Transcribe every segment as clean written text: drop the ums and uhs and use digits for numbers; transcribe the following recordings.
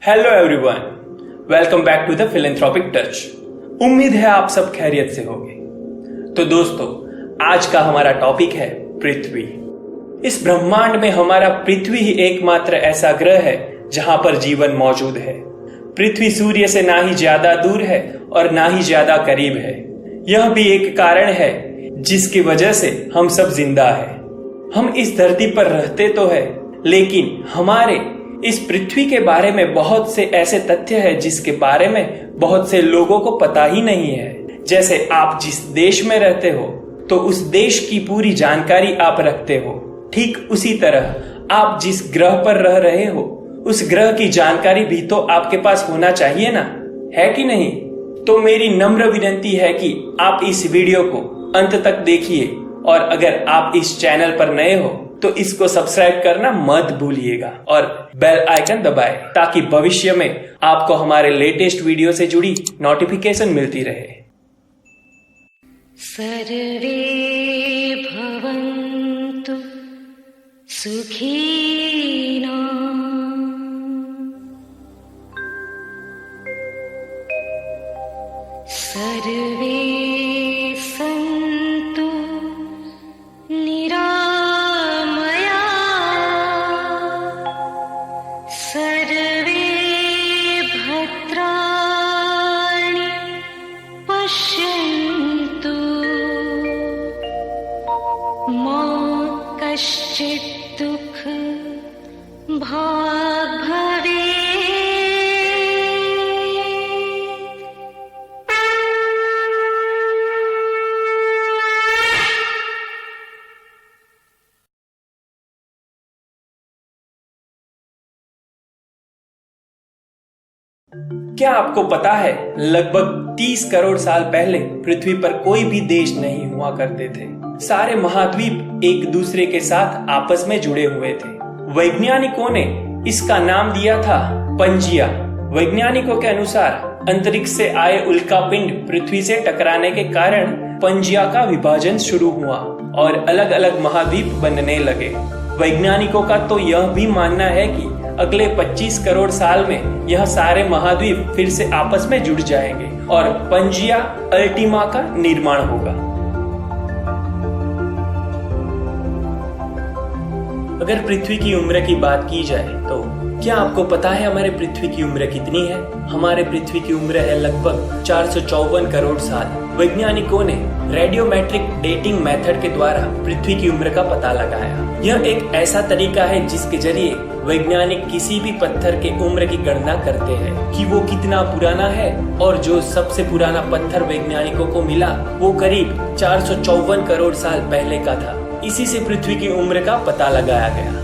Hello everyone, welcome back to the philanthropic touch. उम्मीद है आप सब खैरियत से होंगे। तो दोस्तों, आज का हमारा टॉपिक है पृथ्वी। इस ब्रह्मांड में हमारा पृथ्वी ही एकमात्र ऐसा ग्रह है जहां पर जीवन मौजूद है। पृथ्वी सूर्य से ना ही ज्यादा दूर है और ना ही ज्यादा करीब है। यह भी एक कारण है जिसकी वजह से हम सब जिंदा है। हम इस धरती पर रहते तो है, लेकिन हमारे इस पृथ्वी के बारे में बहुत से ऐसे तथ्य हैं जिसके बारे में बहुत से लोगों को पता ही नहीं है। जैसे आप जिस देश में रहते हो तो उस देश की पूरी जानकारी आप रखते हो, ठीक उसी तरह आप जिस ग्रह पर रह रहे हो उस ग्रह की जानकारी भी तो आपके पास होना चाहिए ना, है कि नहीं? तो मेरी नम्र विनती है कि आप इस वीडियो को अंत तक देखिए और अगर आप इस चैनल पर नए हो तो इसको सब्सक्राइब करना मत भूलिएगा और बेल आइकन दबाएं ताकि भविष्य में आपको हमारे लेटेस्ट वीडियो से जुड़ी नोटिफिकेशन मिलती रहे। सर्वे भवन्तु सुखिनो सर्वे सन्तु निरामया सर्वे भद्राणि पश्यन्तु मा कश्चित् दुःख भाग् भवेत्। क्या आपको पता है लगभग 30 करोड़ साल पहले पृथ्वी पर कोई भी देश नहीं हुआ करते थे। सारे महाद्वीप एक दूसरे के साथ आपस में जुड़े हुए थे। वैज्ञानिकों ने इसका नाम दिया था पंजिया। वैज्ञानिकों के अनुसार अंतरिक्ष से आए उल्कापिंड पृथ्वी से टकराने के कारण पंजिया का विभाजन शुरू हुआ और अलग अलग महाद्वीप बनने लगे। वैज्ञानिकों का तो यह भी मानना है कि अगले 25 करोड़ साल में यह सारे महाद्वीप फिर से आपस में जुड़ जाएंगे और पंजिया अल्टीमा का निर्माण होगा। अगर पृथ्वी की उम्र की बात की जाए तो क्या आपको पता है हमारे पृथ्वी की उम्र कितनी है? हमारे पृथ्वी की उम्र है लगभग 454 करोड़ साल। वैज्ञानिकों ने रेडियोमेट्रिक डेटिंग मेथड के द्वारा पृथ्वी की उम्र का पता लगाया। यह एक ऐसा तरीका है जिसके जरिए वैज्ञानिक किसी भी पत्थर के उम्र की गणना करते हैं कि वो कितना पुराना है, और जो सबसे पुराना पत्थर वैज्ञानिकों को मिला वो करीब 454 करोड़ साल पहले का था। इसी से पृथ्वी की उम्र का पता लगाया गया।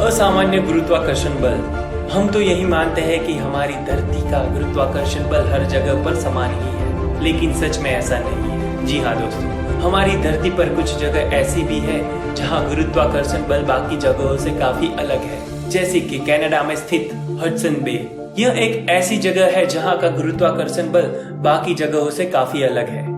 असामान्य गुरुत्वाकर्षण बल। हम तो यही मानते हैं कि हमारी धरती का गुरुत्वाकर्षण बल हर जगह पर समान ही है, लेकिन सच में ऐसा नहीं है। जी हाँ दोस्तों, हमारी धरती पर कुछ जगह ऐसी भी है जहाँ गुरुत्वाकर्षण बल बाकी जगहों से काफी अलग है, जैसे कि कनाडा में स्थित हडसन बे। यह एक ऐसी जगह है जहाँ का गुरुत्वाकर्षण बल बाकी जगहों से काफी अलग है।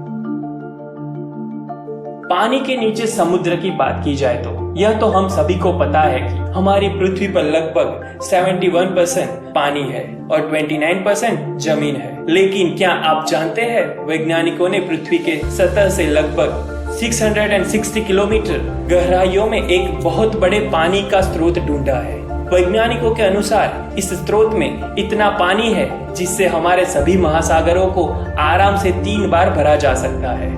पानी के नीचे समुद्र की बात की जाए तो यह तो हम सभी को पता है कि हमारी पृथ्वी पर लगभग 71% पानी है और 29% जमीन है। लेकिन क्या आप जानते हैं वैज्ञानिकों ने पृथ्वी के सतह से लगभग 660 किलोमीटर गहराइयों में एक बहुत बड़े पानी का स्रोत ढूंढा है। वैज्ञानिकों के अनुसार इस स्रोत में इतना पानी है जिससे हमारे सभी महासागरों को आराम से 3 बार भरा जा सकता है।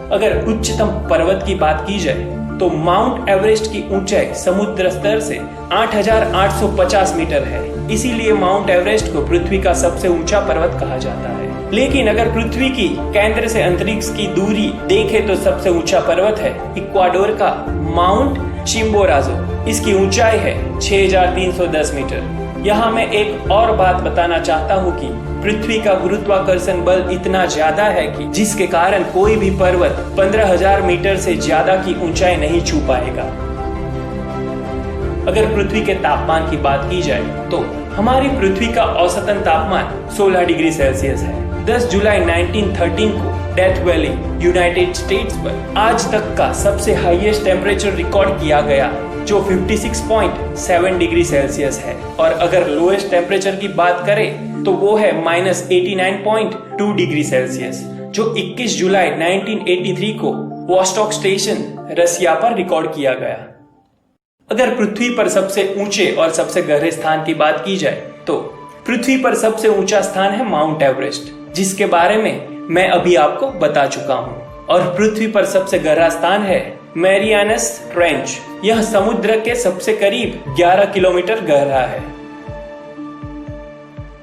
अगर उच्चतम पर्वत की बात की जाए तो माउंट एवरेस्ट की ऊंचाई समुद्र स्तर से 8,850 मीटर है। इसीलिए माउंट एवरेस्ट को पृथ्वी का सबसे ऊंचा पर्वत कहा जाता है। लेकिन अगर पृथ्वी की केंद्र से अंतरिक्ष की दूरी देखें तो सबसे ऊंचा पर्वत है इक्वाडोर का माउंट चिम्बोराजो। इसकी ऊंचाई है 6,310 मीटर। यहाँ मैं एक और बात बताना चाहता हूँ कि पृथ्वी का गुरुत्वाकर्षण बल इतना ज्यादा है कि जिसके कारण कोई भी पर्वत 15,000 मीटर से ज्यादा की ऊंचाई नहीं छू पाएगा। अगर पृथ्वी के तापमान की बात की जाए तो हमारी पृथ्वी का औसतन तापमान 16 डिग्री सेल्सियस है। 10 जुलाई 1913 को डेथ वैली यूनाइटेड स्टेट्स पर आज तक का सबसे हाईएस्ट टेम्परेचर रिकॉर्ड किया गया, जो 56.7 डिग्री सेल्सियस है। और अगर लोएस्ट टेम्परेचर की बात करें तो वो है -89.2 डिग्री सेल्सियस, जो 21 जुलाई 1983 को वॉस्टॉक स्टेशन रसिया पर रिकॉर्ड किया गया। अगर पृथ्वी पर सबसे ऊंचे और सबसे गहरे स्थान की बात की जाए तो पृथ्वी पर सबसे ऊंचा स्थान है माउंट एवरेस्ट, जिसके बारे में मैं अभी आपको बता चुका हूं। और पृथ्वी पर सबसे गहरा स्थान है मैरियानस ट्रेंच। यह समुद्र के सबसे करीब 11 किलोमीटर गहरा है।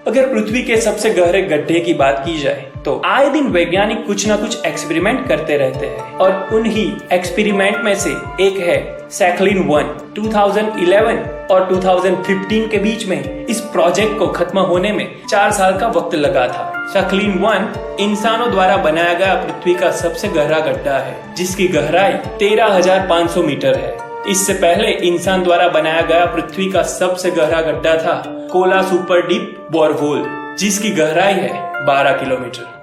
अगर पृथ्वी के सबसे गहरे गड्ढे की बात की जाए तो आए दिन वैज्ञानिक कुछ ना कुछ एक्सपेरिमेंट करते रहते हैं, और उन्हीं एक्सपेरिमेंट में से एक है सैकलिन 1। 2011 और 2015 के बीच में इस प्रोजेक्ट को खत्म होने में 4 साल का वक्त लगा था। सैकलिन 1 इंसानों द्वारा बनाया गया पृथ्वी का सबसे गहरा गड्ढा है, जिसकी गहराई 13,500 मीटर है। इससे पहले इंसान द्वारा बनाया गया पृथ्वी का सबसे गहरा गड्ढा था कोला सुपर डीप बोरहोल, जिसकी गहराई है 12 किलोमीटर।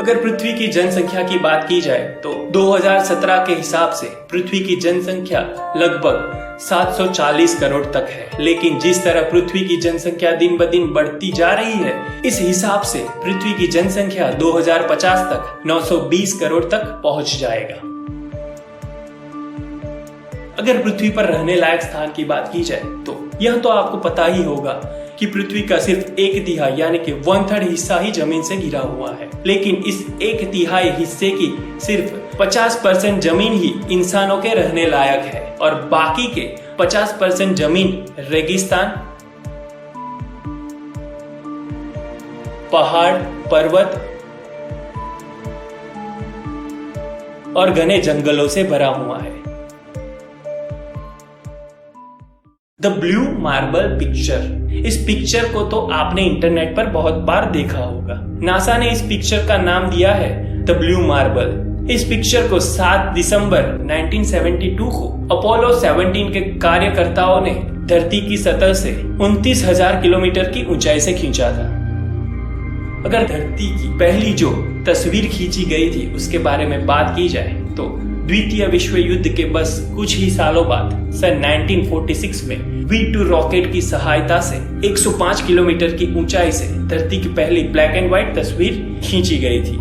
अगर पृथ्वी की जनसंख्या की बात की जाए तो 2017 के हिसाब से पृथ्वी की जनसंख्या लगभग 740 करोड़ तक है। लेकिन जिस तरह पृथ्वी की जनसंख्या दिन ब दिन बढ़ती जा रही है, इस हिसाब से पृथ्वी की जनसंख्या 2050 तक 920 करोड़ तक पहुंच जाएगा। अगर पृथ्वी पर रहने लायक स्थान की बात की जाए तो यह तो आपको पता ही होगा कि पृथ्वी का सिर्फ 1/3 यानी कि 1/3 हिस्सा ही जमीन से घिरा हुआ है। लेकिन इस 1/3 हिस्से की सिर्फ 50% जमीन ही इंसानों के रहने लायक है, और बाकी के 50% जमीन रेगिस्तान, पहाड़, पर्वत और घने जंगलों से भरा हुआ है। द ब्लू मार्बल पिक्चर, इस पिक्चर को तो आपने इंटरनेट पर बहुत बार देखा होगा। नासा ने इस पिक्चर का नाम दिया है द ब्लू मार्बल। इस पिक्चर को 7 दिसंबर 1972 को अपोलो 17 के कार्यकर्ताओं ने धरती की सतह से 29,000 किलोमीटर की ऊंचाई से खींचा था। अगर धरती की पहली जो तस्वीर खींची गई थी उसके बारे में बात की जाए तो द्वितीय विश्व युद्ध के बस कुछ ही सालों बाद सन 1946 में V2 रॉकेट की सहायता से 105 किलोमीटर की ऊंचाई से धरती की पहली ब्लैक एंड व्हाइट तस्वीर खींची गई थी।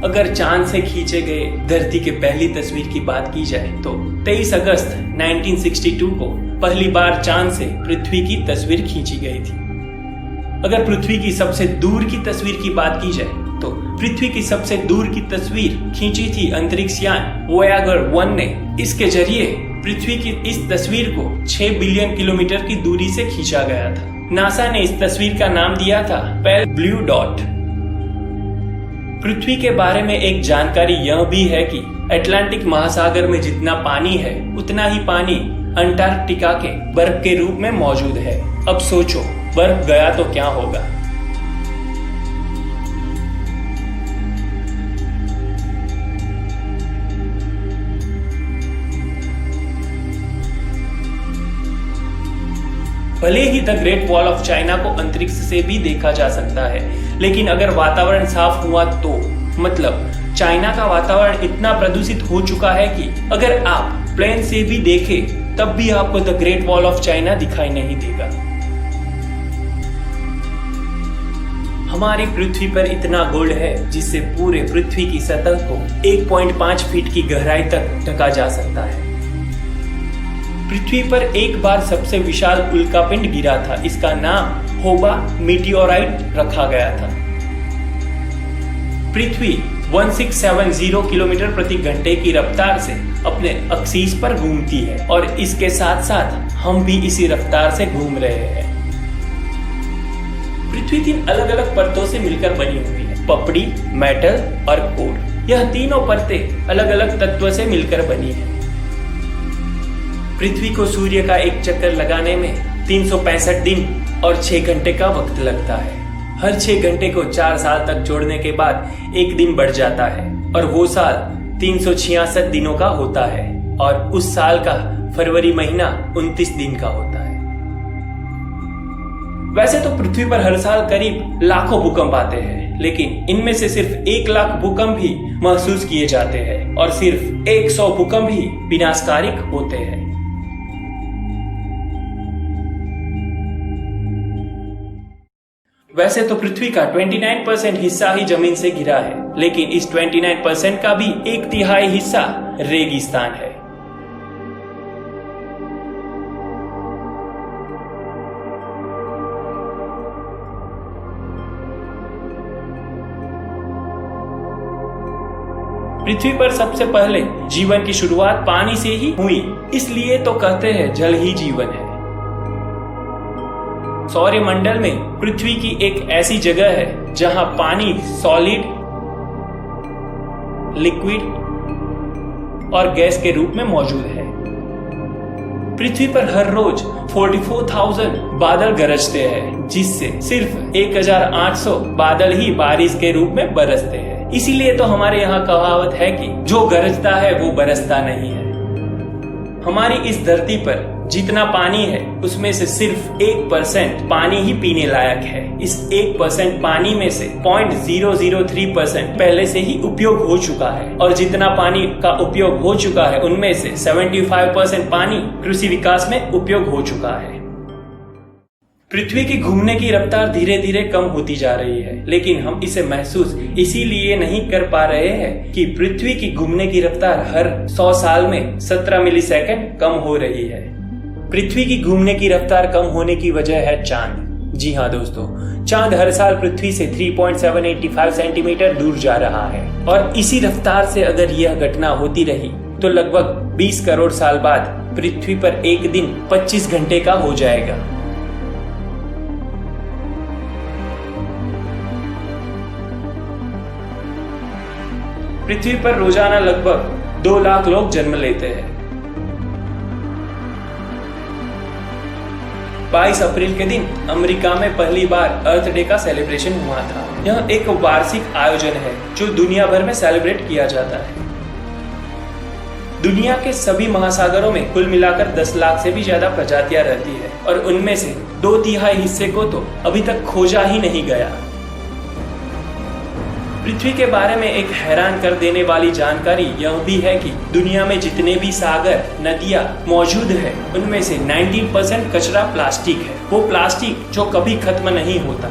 अगर चांद से खींचे गए धरती के पहली तस्वीर की बात की जाए तो 23 अगस्त 1962 को पहली बार चांद से पृथ्वी की तस्वीर खींची गई थी। अगर पृथ्वी की सबसे दूर की तस्वीर की बात की जाए तो पृथ्वी की सबसे दूर की तस्वीर खींची थी अंतरिक्ष यान वोयागर 1 ने। इसके जरिए पृथ्वी की इस तस्वीर को 6 बिलियन किलोमीटर की दूरी से खींचा गया था। नासा ने इस तस्वीर का नाम दिया था पेल ब्लू डॉट। पृथ्वी के बारे में एक जानकारी यह भी है कि अटलांटिक महासागर में जितना पानी है उतना ही पानी अंटार्कटिका के बर्फ के रूप में मौजूद है। अब सोचो, बर्फ गया तो क्या होगा। भले ही the great wall of China को अंतरिक्ष से भी देखा जा सकता है, लेकिन अगर वातावरण साफ हुआ तो मतलब चाइना का वातावरण इतना प्रदूषित हो चुका है कि अगर आप प्लेन से भी देखें तब भी आपको the great wall of China दिखाई नहीं देगा। हमारी पृथ्वी पर इतना गोल्ड है जिससे पूरे पृथ्वी की सतह को 1.5 फीट की गहराई तक ढका जा सकता है। पृथ्वी पर एक बार सबसे विशाल उल्कापिंड गिरा था। इसका नाम होबा मीटियोराइट रखा गया था। पृथ्वी 1670 किलोमीटर प्रति घंटे की रफ्तार से अपने एक्सिस पर घूमती है, और इसके साथ साथ हम भी इसी रफ्तार से घूम रहे हैं। पृथ्वी 3 अलग अलग परतों से मिलकर बनी हुई है, पपड़ी, मेटल और कोर। यह तीनों परतें अलग अलग तत्व से मिलकर बनी है। पृथ्वी को सूर्य का एक चक्कर लगाने में 365 दिन और 6 घंटे का वक्त लगता है। हर 6 घंटे को 4 साल तक जोड़ने के बाद एक दिन बढ़ जाता है, और वो साल 366 दिनों का होता है, और उस साल का फरवरी महीना 29 दिन का होता है। वैसे तो पृथ्वी पर हर साल करीब लाखों भूकंप आते हैं, लेकिन इनमें से सिर्फ 1 लाख भूकंप ही महसूस किए जाते हैं और सिर्फ 100 भूकंप ही विनाशकारी होते हैं। वैसे तो पृथ्वी का 29% हिस्सा ही जमीन से घिरा है, लेकिन इस 29% का भी 1/3 हिस्सा रेगिस्तान है। पृथ्वी पर सबसे पहले जीवन की शुरुआत पानी से ही हुई, इसलिए तो कहते हैं जल ही जीवन है। सौरमंडल में पृथ्वी की एक ऐसी जगह है जहां पानी सॉलिड, लिक्विड और गैस के रूप में मौजूद है। पृथ्वी पर हर रोज 44,000 बादल गरजते हैं, जिससे सिर्फ 1,800 बादल ही बारिश के रूप में बरसते हैं। इसीलिए तो हमारे यहाँ कहावत है कि जो गरजता है वो बरसता नहीं है। हमारी इस धरती पर जितना पानी है उसमें से सिर्फ 1% पानी ही पीने लायक है। इस 1% पानी में से 0.003% पहले से ही उपयोग हो चुका है और जितना पानी का उपयोग हो चुका है उनमें से 75% पानी कृषि विकास में उपयोग हो चुका है। पृथ्वी की घूमने की रफ्तार धीरे धीरे कम होती जा रही है, लेकिन हम इसे महसूस इसीलिए नहीं कर पा रहे हैं कि पृथ्वी की घूमने की रफ्तार हर 100 साल में 17 मिलीसेकंड कम हो रही है। पृथ्वी की घूमने की रफ्तार कम होने की वजह है चांद। जी हाँ दोस्तों, चांद हर साल पृथ्वी से 3.785 सेंटीमीटर दूर जा रहा है और इसी रफ्तार से अगर यह घटना होती रही तो लगभग 20 करोड़ साल बाद पृथ्वी पर एक दिन 25 घंटे का हो जाएगा। पृथ्वी पर रोजाना लगभग 2 लाख लोग जन्म लेते हैं। 22 अप्रैल के दिन अमेरिका में पहली बार अर्थ डे का सेलिब्रेशन हुआ था। यह एक वार्षिक आयोजन है जो दुनिया भर में सेलिब्रेट किया जाता है। दुनिया के सभी महासागरों में कुल मिलाकर 10 लाख से भी ज्यादा प्रजातियां रहती है और उनमें से 2/3 हिस्से को तो अभी तक खोजा ही नहीं गया। पृथ्वी के बारे में एक हैरान कर देने वाली जानकारी यह भी है कि दुनिया में जितने भी सागर, नदियां मौजूद है उनमें से 19% कचरा प्लास्टिक है। वो प्लास्टिक जो कभी खत्म नहीं होता।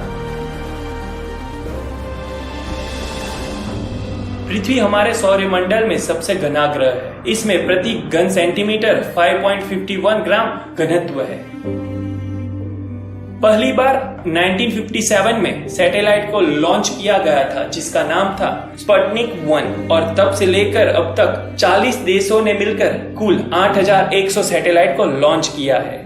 पृथ्वी हमारे सौरमंडल में सबसे घना ग्रह है। इसमें प्रति घन सेंटीमीटर 5.51 ग्राम घनत्व है। पहली बार 1957 में सैटेलाइट को लॉन्च किया गया था जिसका नाम था स्पुतनिक 1 और तब से लेकर अब तक 40 देशों ने मिलकर कुल 8,100 सैटेलाइट को लॉन्च किया है।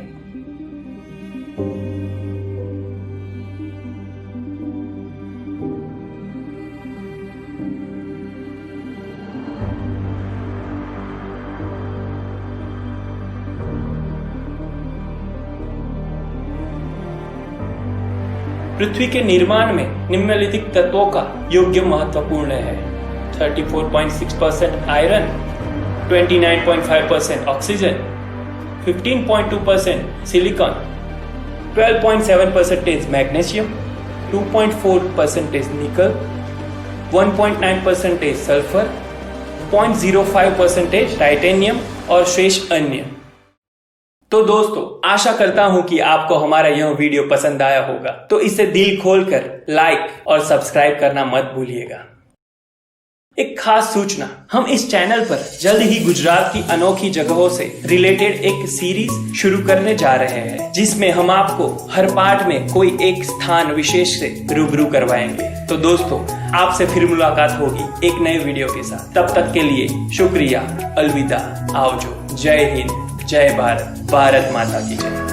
पृथ्वी के निर्माण में निम्नलिखित तत्वों का योग्य महत्वपूर्ण है। 34.6% आयरन, 29.5% ऑक्सीजन, 15.2% सिलिकॉन, 12.7% मैग्नीशियम, 2.4% निकल, 1.9% सल्फर, 0.05% टाइटेनियम और शेष अन्य। तो दोस्तों, आशा करता हूं कि आपको हमारा यह वीडियो पसंद आया होगा, तो इसे दिल खोलकर लाइक और सब्सक्राइब करना मत भूलिएगा। एक खास सूचना, हम इस चैनल पर जल्द ही गुजरात की अनोखी जगहों से रिलेटेड एक सीरीज शुरू करने जा रहे हैं, जिसमें हम आपको हर पार्ट में कोई एक स्थान विशेष से रूबरू करवाएंगे। तो दोस्तों, आपसे फिर मुलाकात होगी एक नए वीडियो के साथ। तब तक के लिए शुक्रिया, अलविदा, आवजो, जय हिंद, जय भारत, भारत माता की जय।